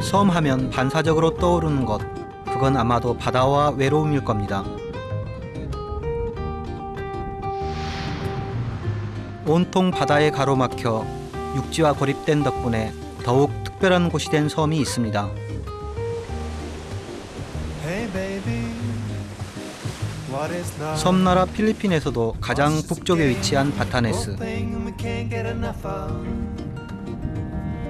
섬 하면 반사적으로 떠오르는 것, 그건 아마도 바다와 외로움일 겁니다. 온통 바다에 가로막혀 육지와 고립된 덕분에 더욱 특별한 곳이 된 섬이 있습니다. 섬나라 필리핀에서도 가장 북쪽에 위치한 바타네스.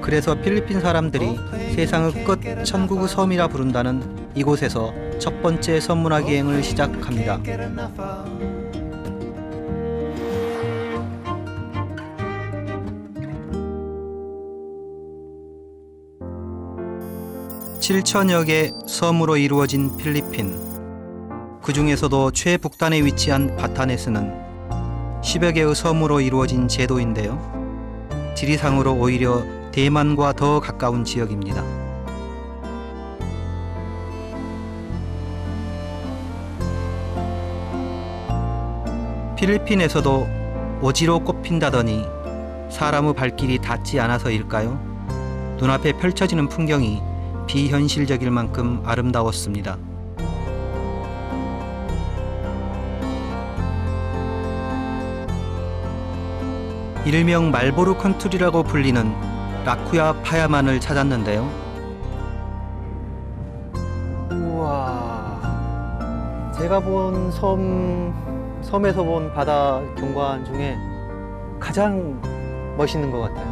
그래서 필리핀 사람들이 세상의 끝 천국의 섬이라 부른다는 이곳에서 첫 번째 섬문화 기행을 시작합니다. (7천여 개) 섬으로 이루어진 필리핀. 그 중에서도 최북단에 위치한 바타네스는 10여 개의 섬으로 이루어진 제도인데요. 지리상으로 오히려 대만과 더 가까운 지역입니다. 필리핀에서도 오지로 꽃핀다더니 사람의 발길이 닿지 않아서일까요? 눈앞에 펼쳐지는 풍경이 비현실적일 만큼 아름다웠습니다. 일명 말보르 컨트리라고 불리는 라쿠야 파야만을 찾았는데요. 우와, 제가 본 섬에서 본 바다 경관 중에 가장 멋있는 것 같아요.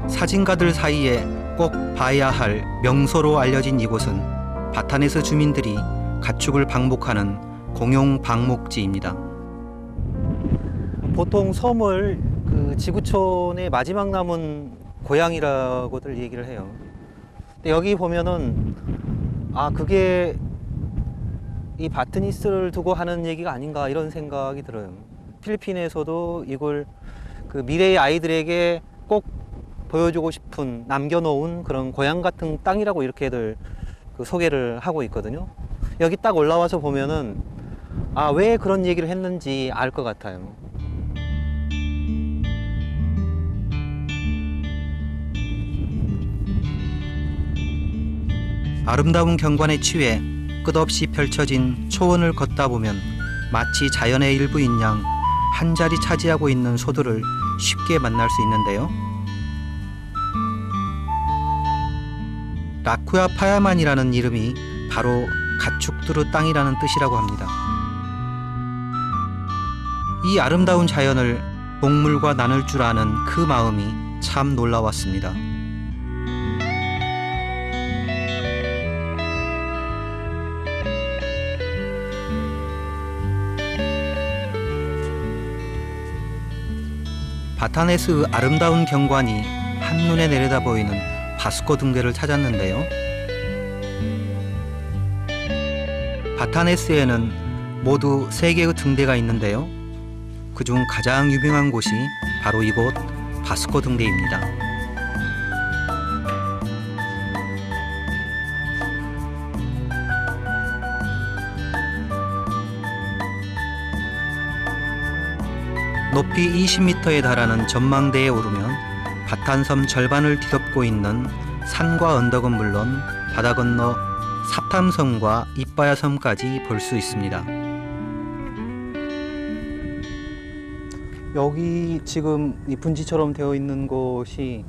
사진가들 사이에 꼭 봐야 할 명소로 알려진 이곳은 바타네스 주민들이 가축을 방목하는 공용 방목지입니다. 보통 섬을 지구촌의 마지막 남은 고향이라고들 얘기를 해요. 근데 여기 보면은 그게 이 바타네스를 두고 하는 얘기가 아닌가 이런 생각이 들어요. 필리핀에서도 이걸 미래의 아이들에게 꼭 보여주고 싶은 남겨놓은 그런 고향 같은 땅이라고 이렇게들 소개를 하고 있거든요. 여기 딱 올라와서 보면은 왜 그런 얘기를 했는지 알 것 같아요. 아름다운 경관에 취해 끝없이 펼쳐진 초원을 걷다 보면 마치 자연의 일부인 양 한 자리 차지하고 있는 소들을 쉽게 만날 수 있는데요. 라쿠야 파야만이라는 이름이 바로 가축들의 땅이라는 뜻이라고 합니다. 이 아름다운 자연을 동물과 나눌 줄 아는 그 마음이 참 놀라웠습니다. 바타네스의 아름다운 경관이 한눈에 내려다 보이는 바스코 등대를 찾았는데요. 바타네스에는 모두 3개의 등대가 있는데요. 그중 가장 유명한 곳이 바로 이곳 바스코 등대입니다. 높이 20m에 달하는 전망대에 오르면 바탄섬 절반을 뒤덮고 있는 산과 언덕은 물론 바다 건너 삽탐섬과 이빠야섬까지 볼 수 있습니다. 여기 지금 이 분지처럼 되어 있는 곳이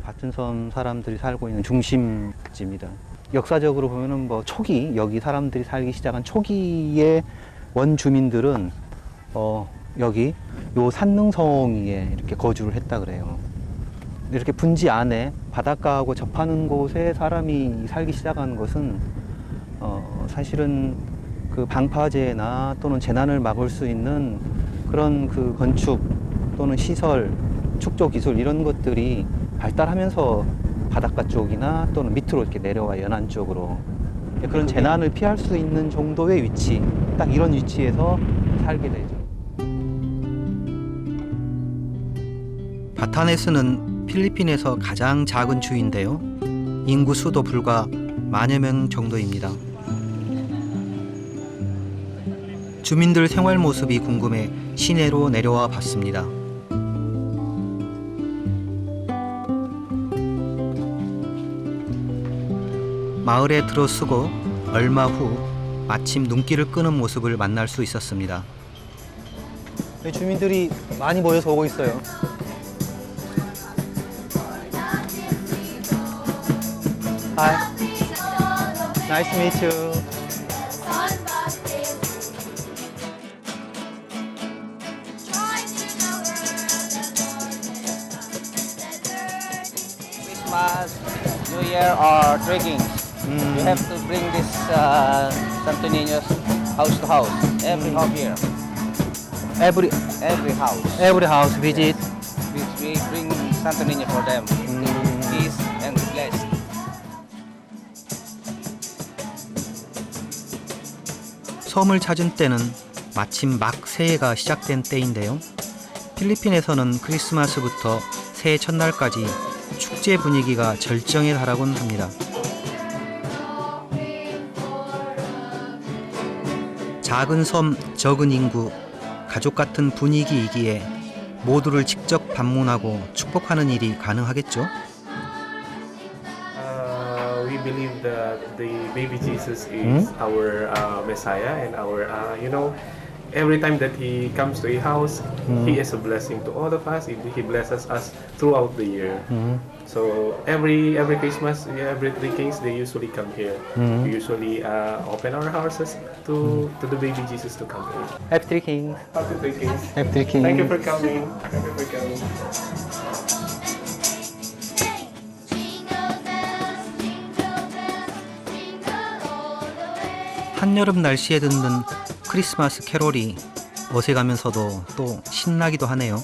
바탄섬 사람들이 살고 있는 중심지입니다. 역사적으로 보면은 초기 여기 사람들이 살기 시작한 초기의 원주민들은 여기 요 산능성 위에 이렇게 거주를 했다 그래요. 이렇게 분지 안에 바닷가하고 접하는 곳에 사람이 살기 시작한 것은 사실은 방파제나 또는 재난을 막을 수 있는 그런 건축 또는 시설, 축조 기술 이런 것들이 발달하면서 바닷가 쪽이나 또는 밑으로 이렇게 내려와 연안 쪽으로 그런 재난을 피할 수 있는 정도의 위치, 딱 이런 위치에서 살게 되죠. 바타네스는 필리핀에서 가장 작은 주인데요. 인구 수도 불과 10,000여 명 정도입니다. 주민들 생활 모습이 궁금해 시내로 내려와 봤습니다. 마을에 들어서고 얼마 후 마침 눈길을 끄는 모습을 만날 수 있었습니다. 주민들이 많이 모여서 오고 있어요. Hi. Nice to meet you. Christmas, New Year, or drinking. You have to bring this Santo Niños house to house, every home here, Every house. visit. We bring Santo Niño for them. Peace and be blessed. 섬을 찾은 때는 마침 막 새해가 시작된 때인데요. 필리핀에서는 크리스마스부터 새해 첫날까지 축제 분위기가 절정에 달하곤 합니다. 작은 섬, 적은 인구, 가족 같은 분위기이기에 모두를 직접 방문하고 축복하는 일이 가능하겠죠. We believe that the baby Jesus is our Messiah and our, every time that he comes to a house, he is a blessing to all of us. He blesses us throughout the year. So every Christmas, every 3 kings, they usually come here. We usually open our houses to the baby Jesus to come in. Happy Three Kings. Happy 3 kings. Happy Three Kings. Thank you for coming. Thank you for coming. 한여름 날씨에 듣는 크리스마스 캐롤이 어색하면서도 또 신나기도 하네요.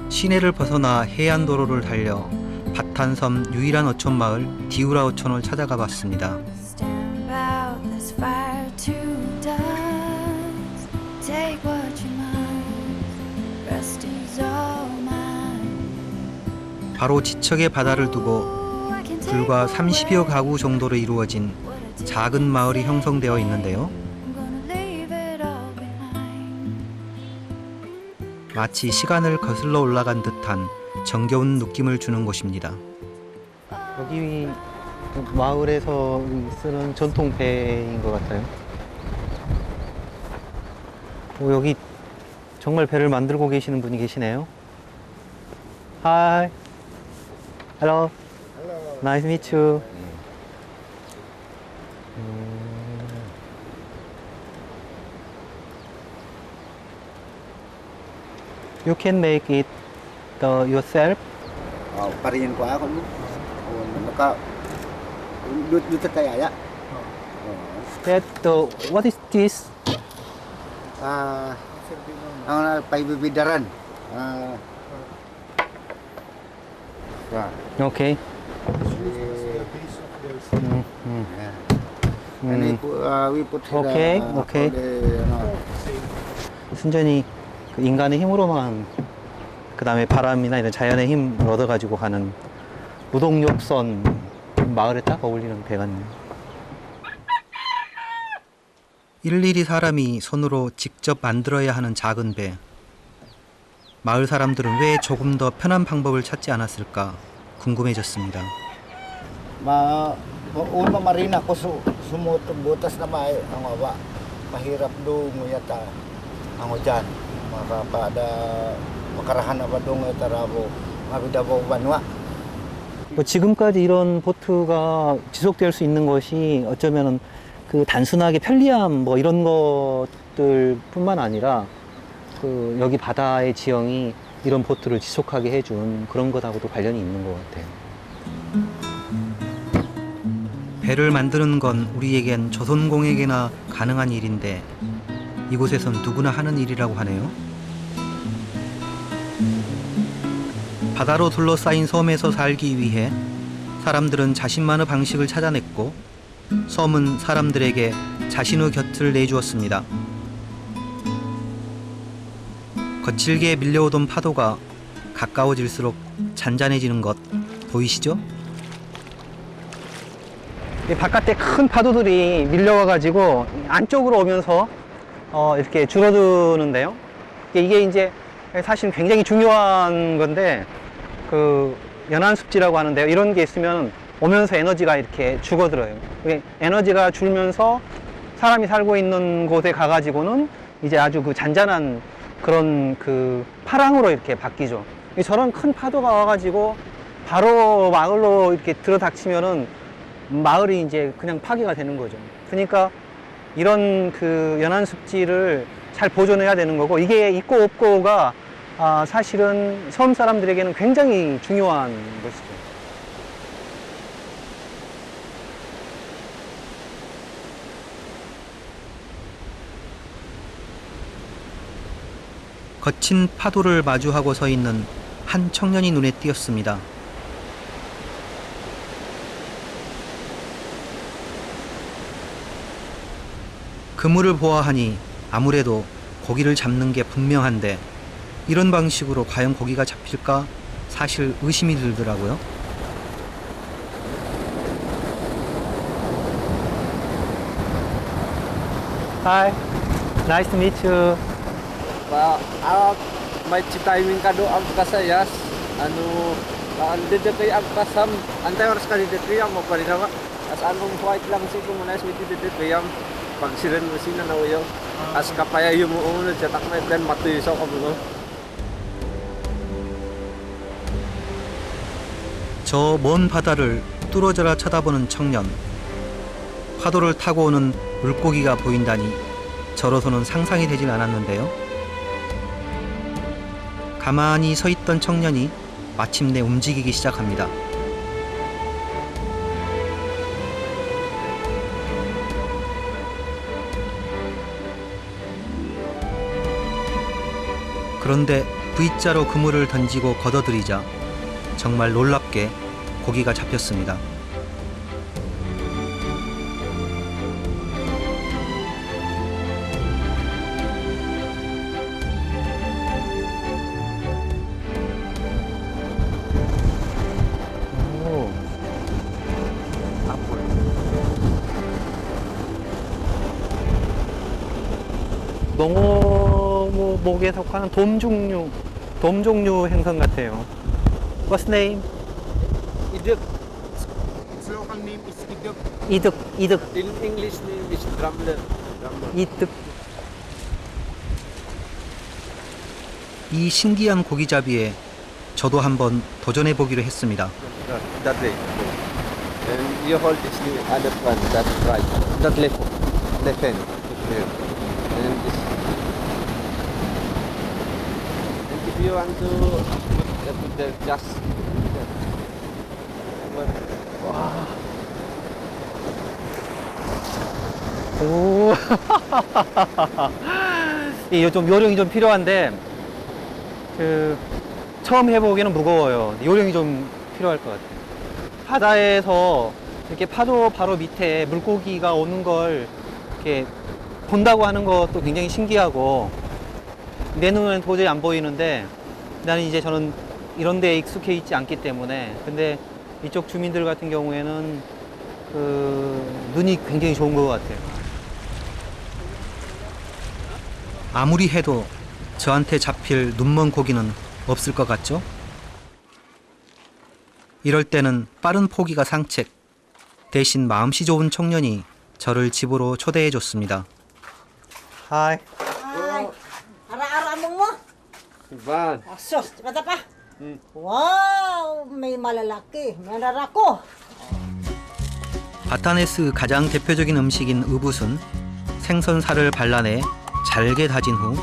시내를 벗어나 해안도로를 달려 바탄섬 유일한 어촌마을 디우라 어촌을 찾아가 봤습니다. 바로 지척에 바다를 두고 불과 30여 가구 정도로 이루어진 작은 마을이 형성되어 있는데요. 마치 시간을 거슬러 올라간 듯한 정겨운 느낌을 주는 곳입니다. 여기 마을에서 쓰는 전통 배인 것 같아요. 여기 정말 배를 만들고 계시는 분이 계시네요. Hi. Hello. Hello. Nice to meet you. You can make it yourself. Parian ko ako no. Naka dito kaya ya. What is this? Ang paibibidaran. Okay. We put Okay. Okay. 순전히 그 인간의 힘으로만 그 다음에 바람이나 이런 자연의 힘을 얻어가지고 가는 무동력선 마을에 딱 어울리는 배 같네요. 일일이 사람이 손으로 직접 만들어야 하는 작은 배. 마을 사람들은 왜 조금 더 편한 방법을 찾지 않았을까 궁금해졌습니다. Una marina ko sumutong butas na ang awa. Mahirap do nguyata ang ujan. Makarahan na ba do tarabo mabidabaw banwa. 지금까지 이런 보트가 지속될 수 있는 것이 어쩌면은 그 단순하게 편리함 뭐 이런 것들뿐만 아니라 그 여기 바다의 지형이 이런 보트를 지속하게 해준 그런 것하고도 관련이 있는 것 같아요. 배를 만드는 건 우리에겐 조선공에게나 가능한 일인데 이곳에선 누구나 하는 일이라고 하네요. 바다로 둘러싸인 섬에서 살기 위해 사람들은 자신만의 방식을 찾아냈고 섬은 사람들에게 자신의 곁을 내주었습니다. 거칠게 밀려오던 파도가 가까워질수록 잔잔해지는 것 보이시죠? 이 바깥에 큰 파도들이 밀려와가지고 안쪽으로 오면서 이렇게 줄어드는데요. 이게 이제 사실 굉장히 중요한 건데 그 연안습지라고 하는데요. 이런 게 있으면 오면서 에너지가 이렇게 죽어들어요. 에너지가 줄면서 사람이 살고 있는 곳에 가가지고는 이제 아주 그 잔잔한 그런 그 파랑으로 이렇게 바뀌죠. 저런 큰 파도가 와가지고 바로 마을로 이렇게 들어닥치면은 마을이 이제 그냥 파괴가 되는 거죠. 그러니까 이런 그 연안습지를 잘 보존해야 되는 거고, 이게 있고 없고가 사실은 섬 사람들에게는 굉장히 중요한 것이죠. 거친 파도를 마주하고 서 있는 한 청년이 눈에 띄었습니다. 그물을 보아하니 아무래도 고기를 잡는 게 분명한데 이런 방식으로 과연 고기가 잡힐까 사실 의심이 들더라고요. Hi, nice to meet you. May timing ka do ang kasayas anu ande de kay ang kasam antay oras ka dito kaya mo pa rin ako as anong white lang si kumunas with dito kaya pag siren mo sina na uyo as kapaya yung mo uno cetak na plan matuyo ko mo. 저 먼 바다를 뚫어져라 쳐다보는 청년. 파도를 타고 오는 물고기가 보인다니 저로서는 상상이 되질 않았는데요. 가만히 서 있던 청년이 마침내 움직이기 시작합니다. 그런데 V자로 그물을 던지고 걷어들이자 정말 놀랍게 고기가 잡혔습니다. 농어목에 속하는 돔 종류 행성 같아요. What's name? Idik. Its local name is Idok. 이득. In English name is drumler. 이득. 이 신기한 고기잡이에 저도 한번 도전해 보기로 했습니다. That way. And you hold this the other one, that right, that left hand. Here. And this. And if you want to put the just. 오. 이 좀 요령이 좀 필요한데 처음 해보기에는 무거워요. 요령이 좀 필요할 것 같아요. 바다에서 이렇게 파도 바로 밑에 물고기가 오는 걸 이렇게 본다고 하는 것도 굉장히 신기하고 내 눈에는 도저히 안 보이는데 저는 이런 데에 익숙해 있지 않기 때문에 근데 이쪽 주민들 같은 경우에는 눈이 굉장히 좋은 것 같아요. 아무리 해도 저한테 잡힐 눈먼 고기는 없을 것 같죠? 이럴 때는 빠른 포기가 상책. 대신 마음씨 좋은 청년이 저를 집으로 초대해 줬습니다. Hi. Ay, ara-ara mo mo. Van. Asos, bata pa. Wow, may malalaki. May narako. 바타네스 가장 대표적인 음식인 으붓은 생선살을 발라내 잘게 다진 후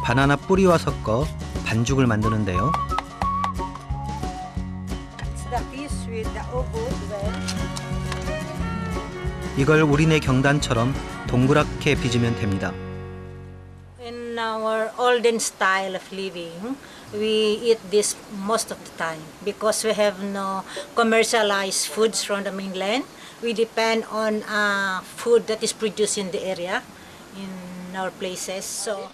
바나나 뿌리와 섞어 반죽을 만드는데요. It's the fish with the ubud. 이걸 우리네 경단처럼 동그랗게 빚으면 됩니다. In our olden style of living, we eat this most of the time because we have no commercialized foods from the mainland. We depend on food that is produced in the area, in our places. So.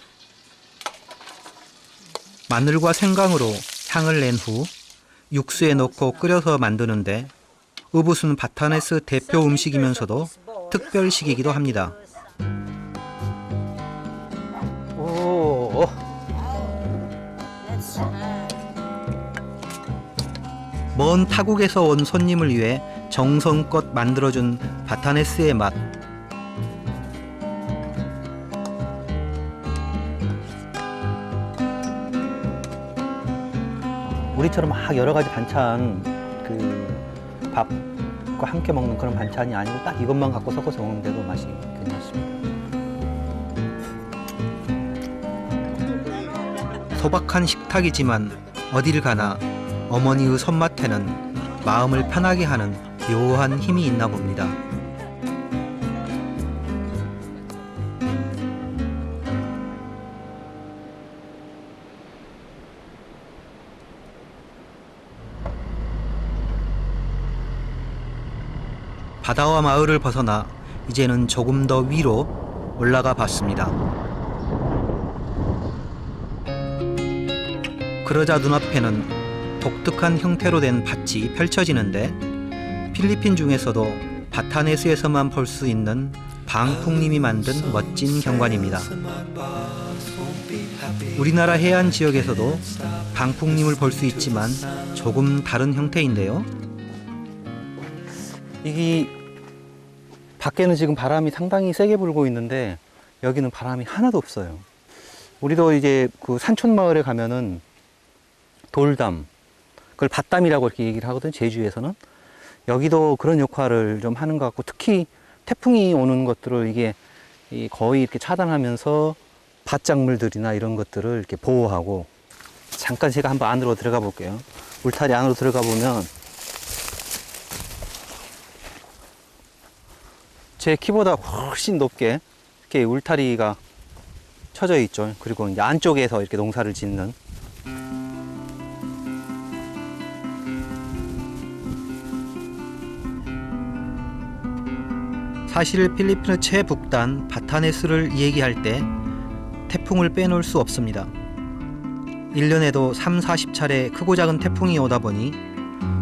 마늘과 생강으로 향을 낸 후 육수에 넣고 끓여서 만드는데 우붓은 바타네스 대표 음식이면서도 특별식이기도 합니다. 오. 먼 타국에서 온 손님을 위해 정성껏 만들어준 바타네스의 맛. 우리처럼 막 여러 가지 반찬, 그 밥과 함께 먹는 그런 반찬이 아니고 딱 이것만 갖고 섞어서 먹는데도 맛이 괜찮습니다. 소박한 식탁이지만 어딜 가나 어머니의 손맛에는 마음을 편하게 하는 묘한 힘이 있나 봅니다. 바다와 마을을 벗어나 이제는 조금 더 위로 올라가 봤습니다. 그러자 눈앞에는 독특한 형태로 된 밭이 펼쳐지는데 필리핀 중에서도 바타네스에서만 볼 수 있는 방풍님이 만든 멋진 경관입니다. 우리나라 해안 지역에서도 방풍님을 볼 수 있지만 조금 다른 형태인데요. 이게 밖에는 지금 바람이 상당히 세게 불고 있는데 여기는 바람이 하나도 없어요. 우리도 이제 그 산촌 마을에 가면은 돌담, 그걸 밭담이라고 이렇게 얘기를 하거든, 제주에서는. 여기도 그런 역할을 좀 하는 것 같고, 특히 태풍이 오는 것들을 이게 거의 이렇게 차단하면서 밭작물들이나 이런 것들을 이렇게 보호하고. 잠깐 제가 한번 안으로 들어가 볼게요. 울타리 안으로 들어가 보면 제 키보다 훨씬 높게 이렇게 울타리가 쳐져 있죠. 그리고 이제 안쪽에서 이렇게 농사를 짓는. 사실 필리핀의 최북단 바타네스를 얘기할 때 태풍을 빼놓을 수 없습니다. 1년에도 3, 40차례 크고 작은 태풍이 오다 보니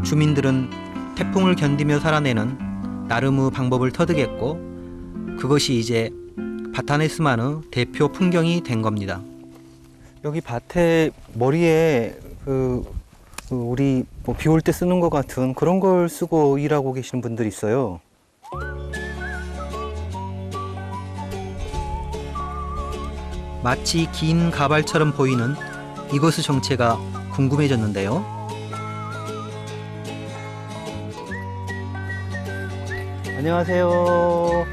주민들은 태풍을 견디며 살아내는 나름의 방법을 터득했고, 그것이 이제 바타네스만의 대표 풍경이 된 겁니다. 여기 밭에 머리에 우리 뭐 비 올 때 쓰는 것 같은 그런 걸 쓰고 일하고 계시는 분들이 있어요. 마치 긴 가발처럼 보이는 이것의 정체가 궁금해졌는데요. 안녕하세요.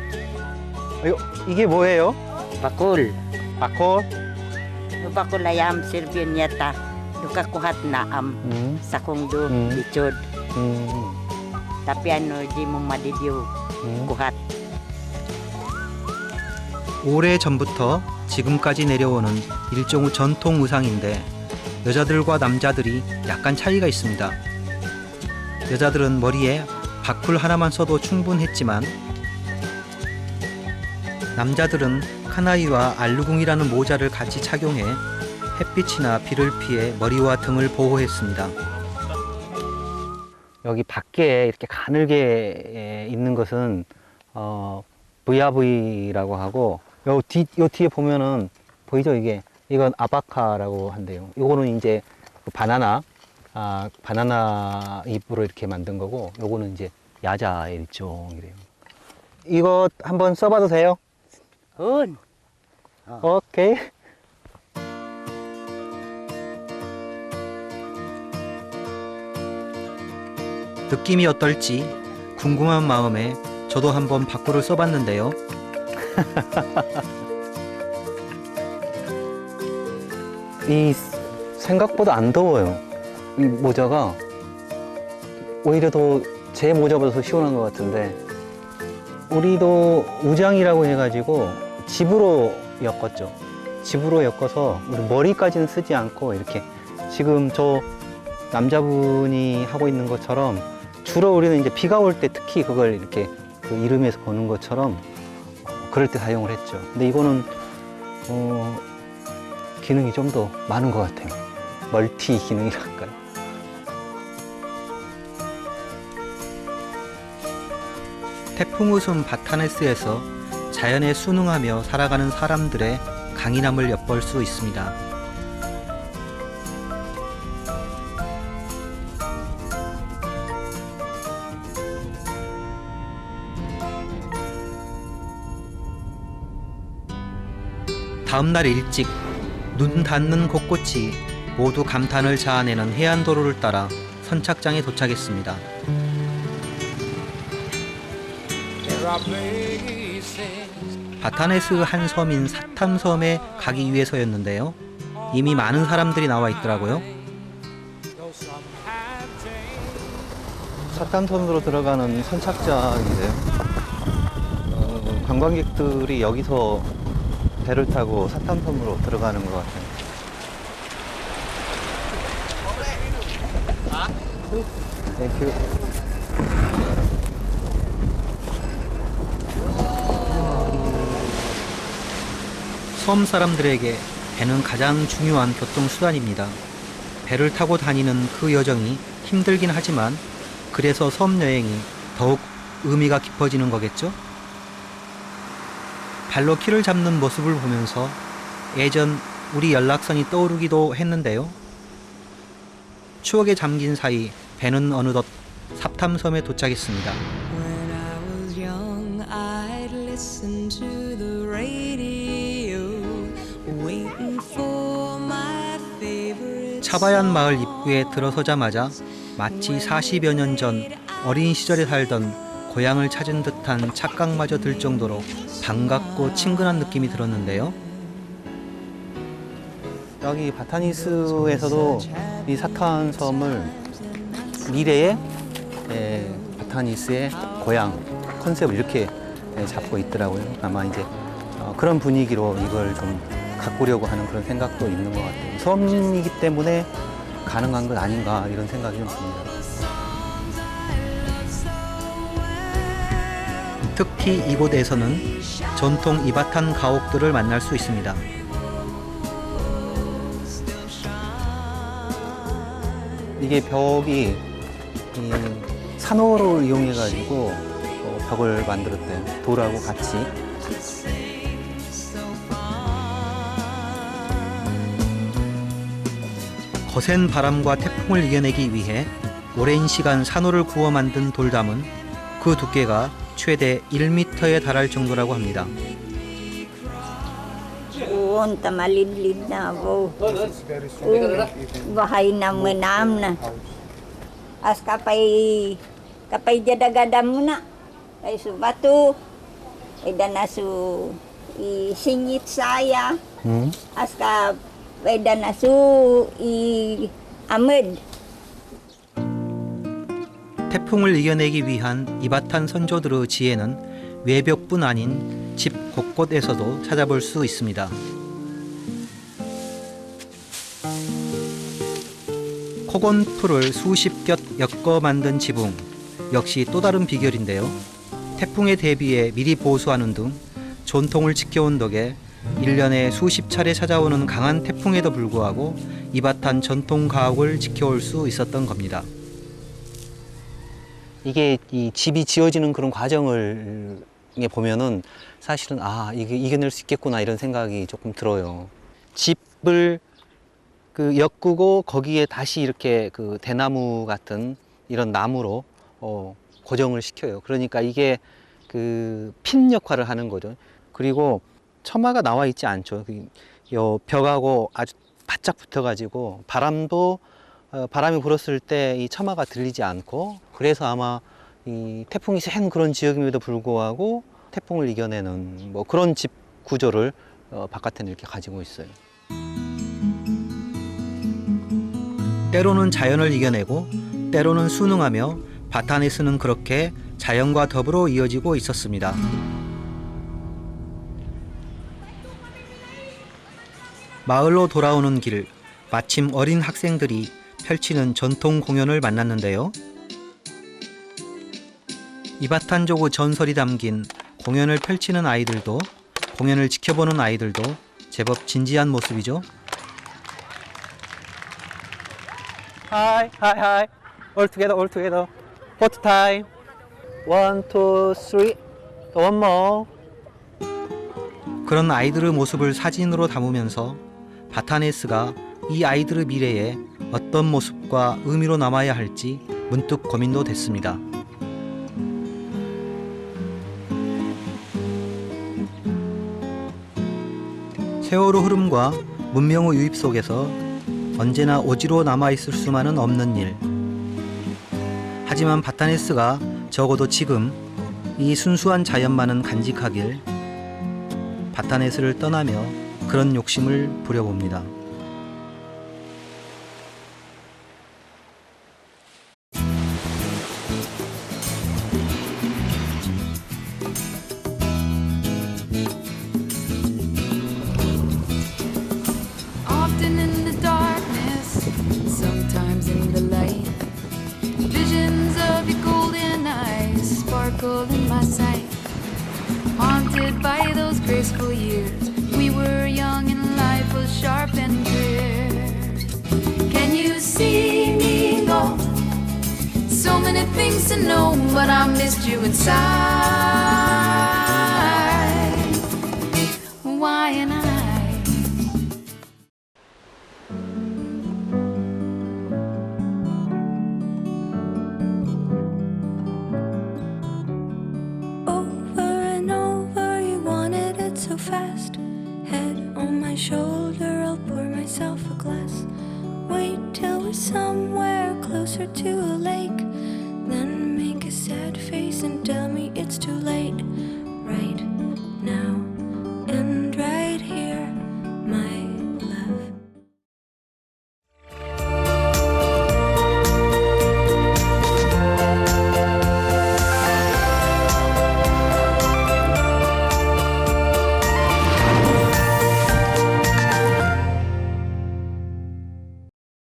이게 뭐예요? Bakul. 바콜? Bakul ayam sirbian yata. Duka kuhat na sakongdo bichod. Tapi ano di mo madidiyo kuhat. 오래 전부터 지금까지 내려오는 일종의 전통 의상인데 여자들과 남자들이 약간 차이가 있습니다. 여자들은 머리에 바쿨 하나만 써도 충분했지만 남자들은 카나이와 알루궁이라는 모자를 같이 착용해 햇빛이나 비를 피해 머리와 등을 보호했습니다. 여기 밖에 이렇게 가늘게 있는 것은 VRV라고 하고, 요 뒤에 보면은 보이죠? 이건 아바카라고 한대요. 요거는 이제 바나나 잎으로 이렇게 만든 거고, 요거는 이제 야자의 일종이래요. 이거 한번 써봐도 돼요? Un. 오케이. 느낌이 어떨지 궁금한 마음에 저도 한번 바꾸를 써봤는데요. 이 생각보다 안 더워요. 이 모자가 오히려 더 제 모자보다 더 시원한 것 같은데, 우리도 우장이라고 해가지고 집으로 엮었죠. 집으로 엮어서 우리 머리까지는 쓰지 않고 이렇게 지금 저 남자분이 하고 있는 것처럼, 주로 우리는 이제 비가 올 때 특히 그걸 이렇게 그 이름에서 보는 것처럼 그럴 때 사용을 했죠. 근데 이거는 기능이 좀 더 많은 것 같아요. 멀티 기능이랄까요. 태풍 웃음 바타네스에서 자연에 순응하며 살아가는 사람들의 강인함을 엿볼 수 있습니다. 다음날 일찍 눈 닿는 곳곳이 모두 감탄을 자아내는 해안도로를 따라 선착장에 도착했습니다. 바타네스 한 섬인 사탐섬에 가기 위해서였는데요. 이미 많은 사람들이 나와 있더라고요. 사탐섬으로 들어가는 선착장인데요. 관광객들이 여기서 배를 타고 사탐섬으로 들어가는 것 같아요. 땡큐. 섬 사람들에게 배는 가장 중요한 교통수단입니다. 배를 타고 다니는 그 여정이 힘들긴 하지만 그래서 섬 여행이 더욱 의미가 깊어지는 거겠죠? 발로 키를 잡는 모습을 보면서 예전 우리 연락선이 떠오르기도 했는데요. 추억에 잠긴 사이 배는 어느덧 사탐섬에 도착했습니다. 차바얀 마을 입구에 들어서자마자 마치 40여 년 전 어린 시절에 살던 고향을 찾은 듯한 착각마저 들 정도로 반갑고 친근한 느낌이 들었는데요. 여기 바타니스에서도 이 사탐섬을 미래의 바타니스의 고향 컨셉을 이렇게 잡고 있더라고요. 아마 이제 그런 분위기로 이걸 좀 가꾸려고 하는 그런 생각도 있는 것 같아요. 섬이기 때문에 가능한 것 아닌가 이런 생각이 좀 듭니다. 특히 이곳에서는 전통 이바탄 가옥들을 만날 수 있습니다. 이게 벽이 이 산호를 이용해가지고 벽을 만들었대요. 돌하고 같이. 거센 바람과 태풍을 이겨내기 위해 오랜 시간 산호를 구워 만든 돌담은 그 두께가 최대 1m에 달할 정도라고 합니다. Unta malidlid na bo. Bahay na menam na. As kapay jadagadam mo na. Ay subatu. Ay danasu isingit saya. As kapay danasu amid. 태풍을 이겨내기 위한 이바탄 선조들의 지혜는 외벽뿐 아닌 집 곳곳에서도 찾아볼 수 있습니다. 코건풀을 수십 겹 엮어 만든 지붕, 역시 또 다른 비결인데요. 태풍에 대비해 미리 보수하는 등 전통을 지켜온 덕에 1년에 수십 차례 찾아오는 강한 태풍에도 불구하고 이바탄 전통 가옥을 지켜올 수 있었던 겁니다. 이게 이 집이 지어지는 그런 과정을 보면은 사실은 이게 이겨낼 수 있겠구나 이런 생각이 조금 들어요. 집을 엮고 거기에 다시 이렇게 대나무 같은 이런 나무로 고정을 시켜요. 그러니까 이게 핀 역할을 하는 거죠. 그리고 처마가 나와 있지 않죠. 요 벽하고 아주 바짝 붙어가지고 바람이 불었을 때 이 처마가 들리지 않고, 그래서 아마 이 태풍이 센 그런 지역임에도 불구하고 태풍을 이겨내는 뭐 그런 집 구조를 바깥에는 이렇게 가지고 있어요. 때로는 자연을 이겨내고 때로는 순응하며 바타네스는 그렇게 자연과 더불어 이어지고 있었습니다. 마을로 돌아오는 길, 마침 어린 학생들이 펼치는 전통 공연을 만났는데요. 이바탄족의 전설이 담긴 공연을 펼치는 아이들도, 공연을 지켜보는 아이들도 제법 진지한 모습이죠. Hi, hi, hi. All together, all together. Photo time. 1, 2, 3. One more. 그런 아이들의 모습을 사진으로 담으면서 바타네스가 이 아이들의 미래에 어떤 모습과 의미로 남아야 할지 문득 고민도 됐습니다. 세월의 흐름과 문명의 유입 속에서 언제나 오지로 남아있을 수만은 없는 일. 하지만 바타네스가 적어도 지금 이 순수한 자연만은 간직하길 바타네스를 떠나며 그런 욕심을 부려봅니다. Often in the darkness, sometimes in the light. Visions of your golden eyes sparkle in my sight. Haunted by those graceful years, we were young and life was sharp and clear. Can you see me go? So many things to know, but I missed you inside. Why and I? So fast, head on my shoulder, I'll pour myself a glass. Wait till we're somewhere closer to a lake, then make a sad face and tell me it's too late.